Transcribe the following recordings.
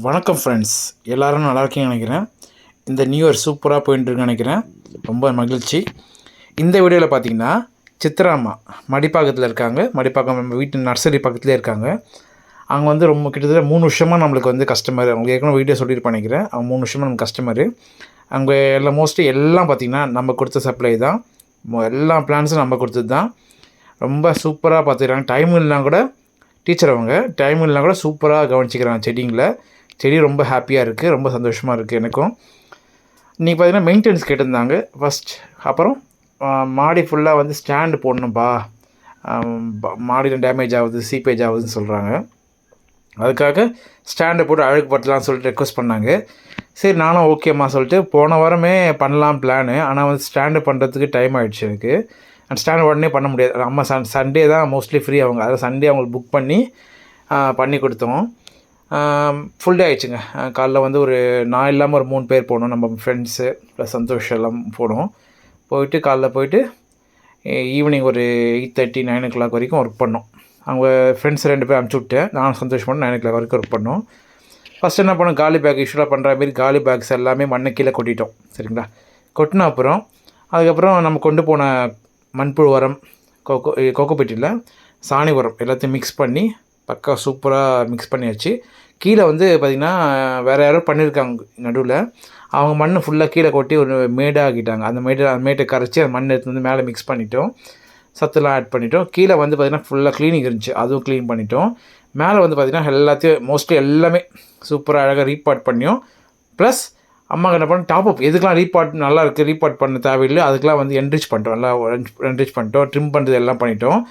வணக்கம் ஃப்ரெண்ட்ஸ், எல்லோரும் நல்லா இருக்கீங்கன்னு நினைக்கிறேன். இந்த நியூ இயர் சூப்பராக போயிட்டுருக்குன்னு நினைக்கிறேன். ரொம்ப மகிழ்ச்சி. இந்த வீடியோவில் பார்த்தீங்கன்னா சித்ராம்மா மடிப்பாக்கத்தில் இருக்காங்க. மடிப்பாக்கம் நம்ம வீட்டு நர்சரி பக்கத்துலேயே இருக்காங்க. அவங்க வந்து ரொம்ப கிட்டத்தட்ட 3 வருஷமாக நம்மளுக்கு வந்து கஸ்டமர். அவங்க ஏற்கனவே வீடியோ சொல்லிட்டு நினைக்கிறேன். அவங்க 3 வருஷமாக நம்ம கஸ்டமரு. அவங்க எல்லாம் மோஸ்ட்லி எல்லாம் பார்த்திங்கன்னா நம்ம கொடுத்த சப்ளை தான். எல்லா பிளான்ஸும் நம்ம கொடுத்தது தான். ரொம்ப சூப்பராக பார்த்துக்கிறாங்க. டைம் இல்லைனா கூட டீச்சர் அவங்க டைம் இல்லைனா கூட சூப்பராக கவனிச்சிக்கிறாங்க செடிங்களை. செடி ரொம்ப ஹாப்பியாக இருக்குது, ரொம்ப சந்தோஷமாக இருக்குது எனக்கும். இன்றைக்கி பார்த்திங்கன்னா மெயின்டெனன்ஸ் கேட்டிருந்தாங்க ஃபஸ்ட். அப்புறம் மாடி ஃபுல்லாக வந்து ஸ்டாண்டு போடணும்ப்பா, மாடியில் டேமேஜ் ஆகுது, சீப்பேஜ் ஆகுதுன்னு சொல்கிறாங்க. அதுக்காக ஸ்டாண்டை போட்டு அழகுப்படுத்தலாம்னு சொல்லிட்டு ரெக்வஸ்ட் பண்ணாங்க. சரி, நானும் ஓகேம்மா சொல்லிட்டு போன வாரமே பண்ணலாம் பிளானு. ஆனால் வந்து ஸ்டாண்டு பண்ணுறதுக்கு டைம் ஆகிடுச்சு எனக்கு. அந்த ஸ்டாண்ட் உடனே பண்ண முடியாது. அம்மா சண்டே தான் மோஸ்ட்லி ஃப்ரீ அவங்க. அதை சண்டே அவங்களுக்கு புக் பண்ணி கொடுத்தோம். ஃபுல் டே ஆகிடுச்சுங்க. காலைல வந்து நான் இல்லாமல் ஒரு 3 பேர் போனோம். நம்ம ஃப்ரெண்ட்ஸு ப்ளஸ் சந்தோஷம் எல்லாம் போனோம். காலைல போயிட்டு ஈவினிங் ஒரு 8:30 9 o'clock வரைக்கும் ஒர்க் பண்ணோம். அவங்க ஃப்ரெண்ட்ஸ் 2 பேர் அனுப்பிச்சி விட்டேன். நான் சந்தோஷம் பண்ணி 9 o'clock வரைக்கும் ஒர்க் பண்ணோம். ஃபஸ்ட்டு என்ன பண்ணோம், காலி பேக் யூஸ்வலாக பண்ணுற மாரி காலி பேக்ஸ் எல்லாமே மண்ணை கீழே கொட்டிட்டோம். சரிங்களா? கொட்டின அப்புறம் அதுக்கப்புறம் நம்ம கொண்டு போன மண்புழு உரம், கொக்கோபீட்டில் சாணி உரம் எல்லாத்தையும் மிக்ஸ் பண்ணி பக்கா சூப்பராக மிக்ஸ் பண்ணியாச்சு. கீழே வந்து பார்த்திங்கன்னா வேறு யாரோ பண்ணியிருக்காங்க நடுவில். அவங்க மண் ஃபுல்லாக கீழே கொட்டி ஒரு மேடாகிட்டாங்க. அந்த மேட்டை கரைச்சி அந்த மண் எடுத்து வந்து மேலே மிக்ஸ் பண்ணிட்டோம். சத்துலாம் ஆட் பண்ணிட்டோம். கீழே வந்து பார்த்திங்கன்னா ஃபுல்லாக க்ளீனிங் இருந்துச்சு, அதுவும் க்ளீன் பண்ணிட்டோம். மேலே வந்து பார்த்திங்கன்னா எல்லாத்தையும் மோஸ்ட்லி எல்லாமே சூப்பராக அழகாக ரீபாட் பண்ணியும். ப்ளஸ் அம்மா என்ன பண்ண டாப்அப் எதுக்கெலாம் ரீபாட் நல்லா இருக்குது, ரீபாட் பண்ண தேவையில்லை, அதுக்கெலாம் வந்து என்ரிச் பண்ணிட்டோம். நல்லா என்ரிச் பண்ணிட்டோம். ட்ரிம் பண்ணுறது எல்லாம் பண்ணிட்டோம்.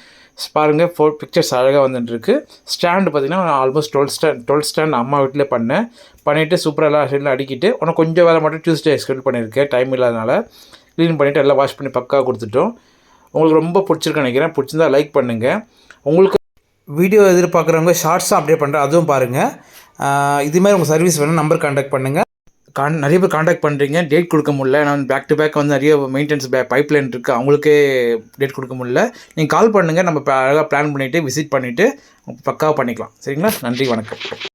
பாருங்கள், 4 பிக்சர்ஸ் அழகாக வந்துட்டுருக்கு. ஸ்டாண்டு பார்த்திங்கன்னா ஆல்மோஸ்ட் 12 ஸ்டாண்ட் அம்மா வீட்டிலே பண்ணிவிட்டு சூப்பராக எல்லா சைடில் அடிக்கிட்டு உனக்கு கொஞ்சம் வேலை மட்டும் டியூஸ்டே ஸ்கெடியூல் பண்ணியிருக்கேன். டைம் இல்லாதனால க்ளீன் பண்ணிவிட்டு எல்லாம் வாஷ் பண்ணி பக்காவாக கொடுத்துட்டோம். உங்களுக்கு ரொம்ப பிடிச்சிருக்குன்னு நினைக்கிறேன். பிடிச்சிருந்தா லைக் பண்ணுங்கள். உங்களுக்கு வீடியோ எதிர்பார்க்குறவங்க ஷார்ட்ஸாக அப்டேட் பண்ணுறேன், அதுவும் பாருங்கள். இதுமாதிரி உங்கள் சர்வீஸ் வேணும், நம்பர் கான்டாக்ட் பண்ணுங்கள். நிறைய பேர் காண்டாக்ட் பண்ணுறீங்க, டேட் கொடுக்க முடியல. நான் பேக் டு பேக் வந்து நிறைய மெயின்டெனன்ஸ் பைப்லைன் இருக்குது, அவங்களுக்கே டேட் கொடுக்க முடியல. நீங்கள் கால் பண்ணுங்கள், நம்ம அழகாக பிளான் பண்ணிவிட்டு விசிட் பண்ணிவிட்டு பக்காவாக பண்ணிக்கலாம். சரிங்களா? நன்றி, வணக்கம்.